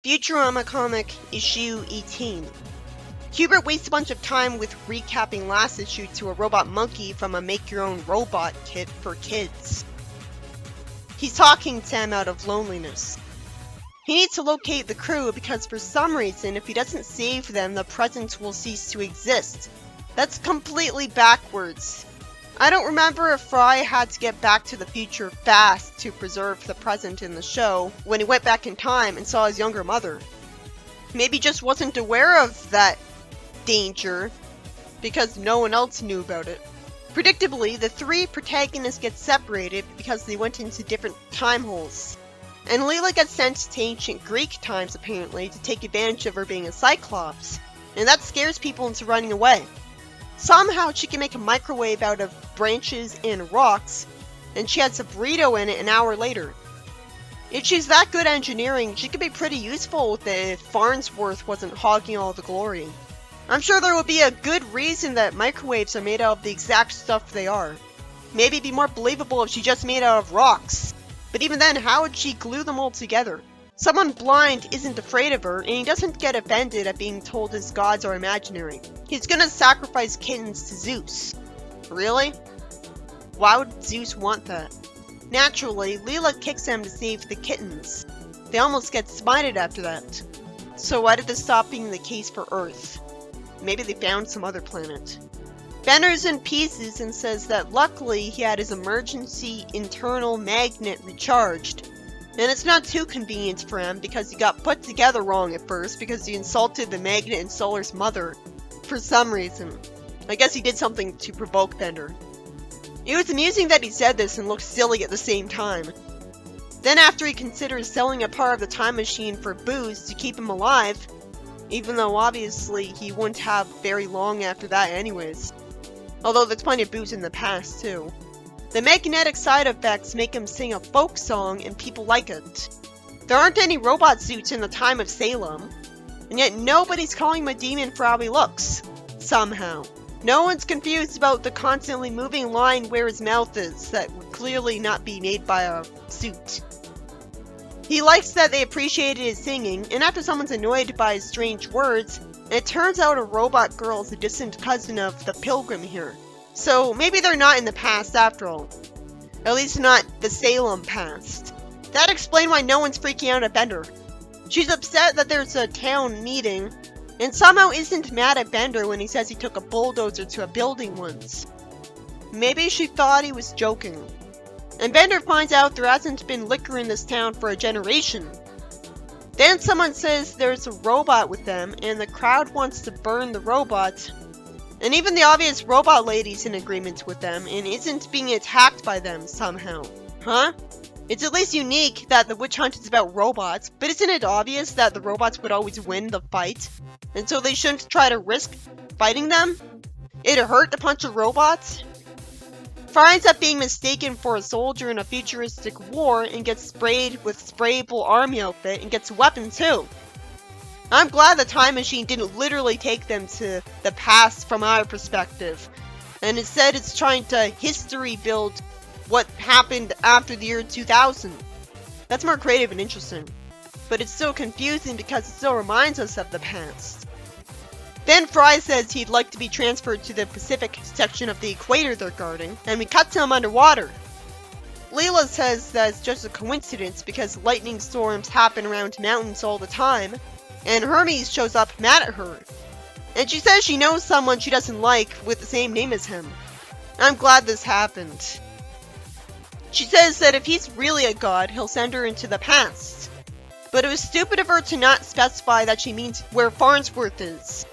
Futurama comic issue 18. Hubert wastes a bunch of time with recapping last issue to a robot monkey from a make-your-own robot kit for kids. He's talking Sam out of loneliness. He needs to locate the crew because for some reason, if he doesn't save them, the present will cease to exist. That's completely backwards. I don't remember if Fry had to get back to the future fast to preserve the present in the show when he went back in time and saw his younger mother. Maybe he just wasn't aware of that danger because no one else knew about it. Predictably, the three protagonists get separated because they went into different time holes. And Leela gets sent to ancient Greek times apparently to take advantage of her being a Cyclops. And that scares people into running away. Somehow she can make a microwave out of branches and rocks, and she has a burrito in it an hour later. If she's that good at engineering, she could be pretty useful with it if Farnsworth wasn't hogging all the glory. I'm sure there would be a good reason that microwaves are made out of the exact stuff they are. Maybe it'd be more believable if she just made out of rocks. But even then, how would she glue them all together? Someone blind isn't afraid of her, and he doesn't get offended at being told his gods are imaginary. He's gonna sacrifice kittens to Zeus. Really? Why would Zeus want that? Naturally, Leela kicks him to save the kittens. They almost get smited after that. So why did this stop being the case for Earth? Maybe they found some other planet. Bender's in pieces and says that luckily he had his emergency internal magnet recharged. And it's not too convenient for him because he got put together wrong at first because he insulted the Magnet and Solar's mother for some reason. I guess he did something to provoke Bender. It was amusing that he said this and looked silly at the same time. Then after he considers selling a part of the time machine for booze to keep him alive, even though obviously he wouldn't have very long after that anyways. Although there's plenty of booze in the past too. The magnetic side effects make him sing a folk song and people like it. There aren't any robot suits in the time of Salem, and yet nobody's calling him a demon for how he looks. Somehow. No one's confused about the constantly moving line where his mouth is that would clearly not be made by a suit. He likes that they appreciated his singing, and after someone's annoyed by his strange words, it turns out a robot girl is a distant cousin of the Pilgrim here. So maybe they're not in the past after all. At least not the Salem past. That'd explain why no one's freaking out at Bender. She's upset that there's a town meeting, and somehow isn't mad at Bender when he says he took a bulldozer to a building once. Maybe she thought he was joking. And Bender finds out there hasn't been liquor in this town for a generation. Then someone says there's a robot with them, and the crowd wants to burn the robot. And even the obvious robot lady's in agreement with them, and isn't being attacked by them somehow. Huh? It's at least unique that the witch hunt is about robots, but isn't it obvious that the robots would always win the fight? And so they shouldn't try to risk fighting them? It'd hurt to punch a robot? Fry ends up being mistaken for a soldier in a futuristic war and gets sprayed with sprayable army outfit and gets a weapon too. I'm glad the time machine didn't literally take them to the past from our perspective, and instead it's trying to history build what happened after the year 2000. That's more creative and interesting, but it's still confusing because it still reminds us of the past. Then Fry says he'd like to be transferred to the Pacific section of the equator they're guarding, and we cut to him underwater. Leela says that it's just a coincidence because lightning storms happen around mountains all the time, and Hermes shows up mad at her. And she says she knows someone she doesn't like with the same name as him. I'm glad this happened. She says that if he's really a god, he'll send her into the past. But it was stupid of her to not specify that she means where Farnsworth is.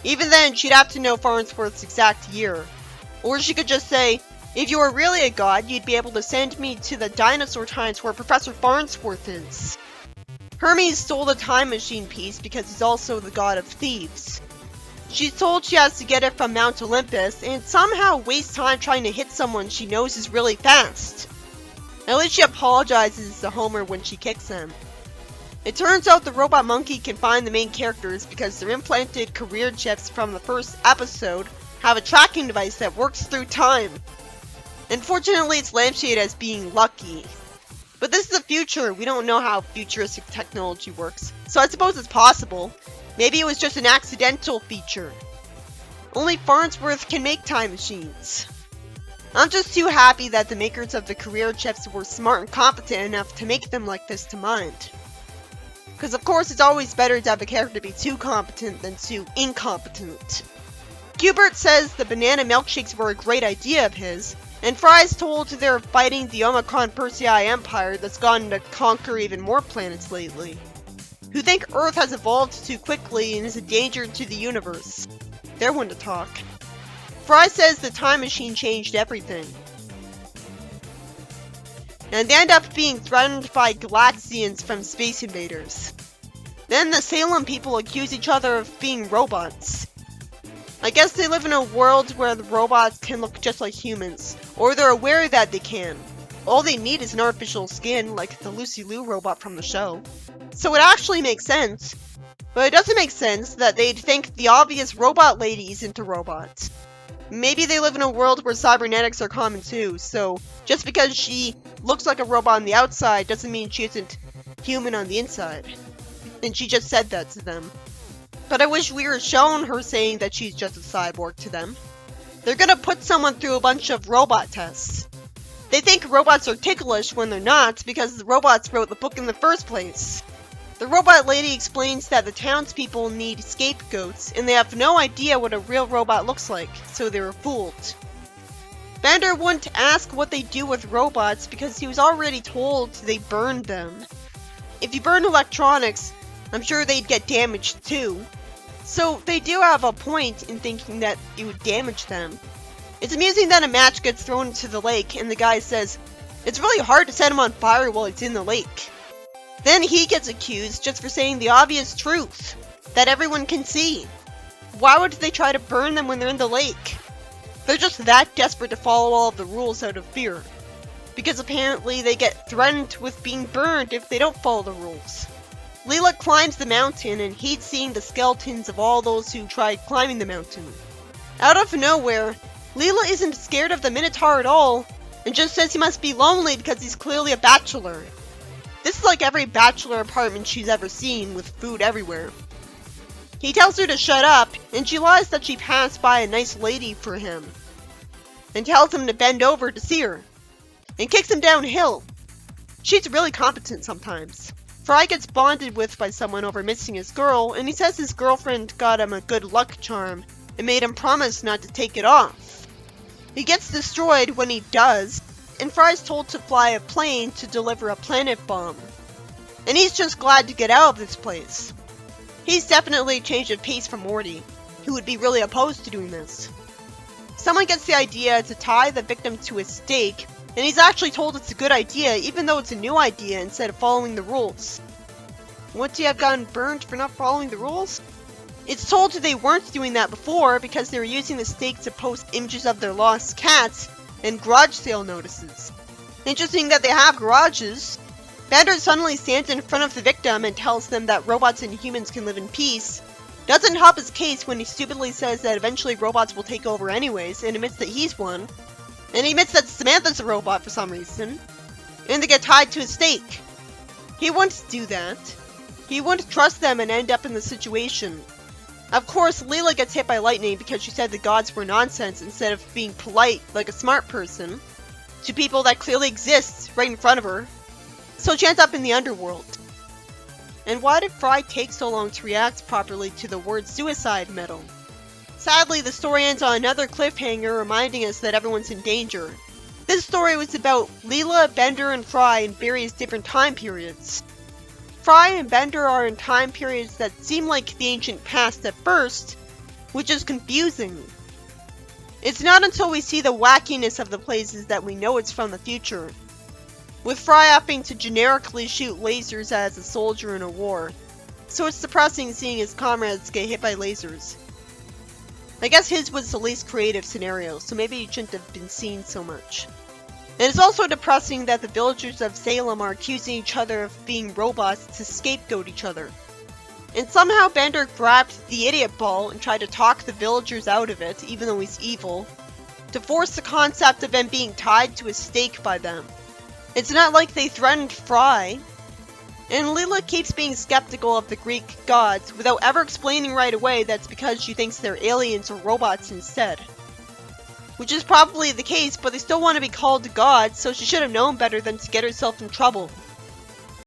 Even then, she'd have to know Farnsworth's exact year. Or she could just say, if you were really a god, you'd be able to send me to the dinosaur times where Professor Farnsworth is. Hermes stole the time machine piece because he's also the god of thieves. She's told she has to get it from Mount Olympus, and somehow wastes time trying to hit someone she knows is really fast. At least she apologizes to Homer when she kicks him. It turns out the robot monkey can find the main characters because their implanted career chips from the first episode have a tracking device that works through time. Unfortunately, it's lampshaded as being lucky. But this is the future. We don't know how futuristic technology works, so I suppose it's possible. Maybe it was just an accidental feature. Only Farnsworth can make time machines. I'm just too happy that the makers of the career chips were smart and competent enough to make them like this to mind. Because of course it's always better to have a character be too competent than too incompetent. Hubert says the banana milkshakes were a great idea of his, and Fry's told they're fighting the Omicron Persei Empire that's gone to conquer even more planets lately, who think Earth has evolved too quickly and is a danger to the universe. They're one to talk. Fry says the time machine changed everything. And they end up being threatened by Galaxians from Space Invaders. Then the Salem people accuse each other of being robots. I guess they live in a world where the robots can look just like humans, or they're aware that they can. All they need is an artificial skin, like the Lucy Liu robot from the show. So it actually makes sense. But it doesn't make sense that they'd think the obvious robot lady's into robots. Maybe they live in a world where cybernetics are common too, so just because she looks like a robot on the outside doesn't mean she isn't human on the inside. And she just said that to them. But I wish we were shown her saying that she's just a cyborg to them. They're gonna put someone through a bunch of robot tests. They think robots are ticklish when they're not because the robots wrote the book in the first place. The robot lady explains that the townspeople need scapegoats, and they have no idea what a real robot looks like, so they were fooled. Bender wouldn't ask what they do with robots because he was already told they burned them. If you burn electronics, I'm sure they'd get damaged too. So they do have a point in thinking that it would damage them. It's amusing that a match gets thrown into the lake and the guy says, "It's really hard to set him on fire while it's in the lake." Then he gets accused just for saying the obvious truth that everyone can see. Why would they try to burn them when they're in the lake? They're just that desperate to follow all of the rules out of fear. Because apparently they get threatened with being burned if they don't follow the rules. Leela climbs the mountain and hates seeing the skeletons of all those who tried climbing the mountain. Out of nowhere, Leela isn't scared of the Minotaur at all and just says he must be lonely because he's clearly a bachelor. This is like every bachelor apartment she's ever seen, with food everywhere. He tells her to shut up, and she lies that she passed by a nice lady for him, and tells him to bend over to see her, and kicks him downhill. She's really competent sometimes. Fry gets bonded with by someone over missing his girl, and he says his girlfriend got him a good luck charm, and made him promise not to take it off. He gets destroyed when he does, and Fry's told to fly a plane to deliver a planet bomb. And he's just glad to get out of this place. He's definitely a change of pace from Morty, who would be really opposed to doing this. Someone gets the idea to tie the victim to a stake, and he's actually told it's a good idea even though it's a new idea instead of following the rules. Wouldn't he have gotten burned for not following the rules? It's told they weren't doing that before because they were using the stake to post images of their lost cats and garage sale notices. Interesting that they have garages. Bender suddenly stands in front of the victim and tells them that robots and humans can live in peace. Doesn't help his case when he stupidly says that eventually robots will take over anyways, and admits that he's one. And he admits that Samantha's a robot for some reason. And they get tied to a stake. He wouldn't do that. He wouldn't trust them and end up in the situation. Of course, Leela gets hit by lightning because she said the gods were nonsense instead of being polite like a smart person to people that clearly exist right in front of her. So she ends up in the underworld. And why did Fry take so long to react properly to the word suicide metal? Sadly, the story ends on another cliffhanger reminding us that everyone's in danger. This story was about Leela, Bender, and Fry in various different time periods. Fry and Bender are in time periods that seem like the ancient past at first, which is confusing. It's not until we see the wackiness of the places that we know it's from the future, with Fry having to generically shoot lasers as a soldier in a war, so it's depressing seeing his comrades get hit by lasers. I guess his was the least creative scenario, so maybe it shouldn't have been seen so much. And it's also depressing that the villagers of Salem are accusing each other of being robots to scapegoat each other. And somehow Bender grabbed the idiot ball and tried to talk the villagers out of it, even though he's evil, to force the concept of them being tied to a stake by them. It's not like they threatened Fry. And Leela keeps being skeptical of the Greek gods without ever explaining right away that's because she thinks they're aliens or robots instead. Which is probably the case, but they still want to be called gods, so she should have known better than to get herself in trouble.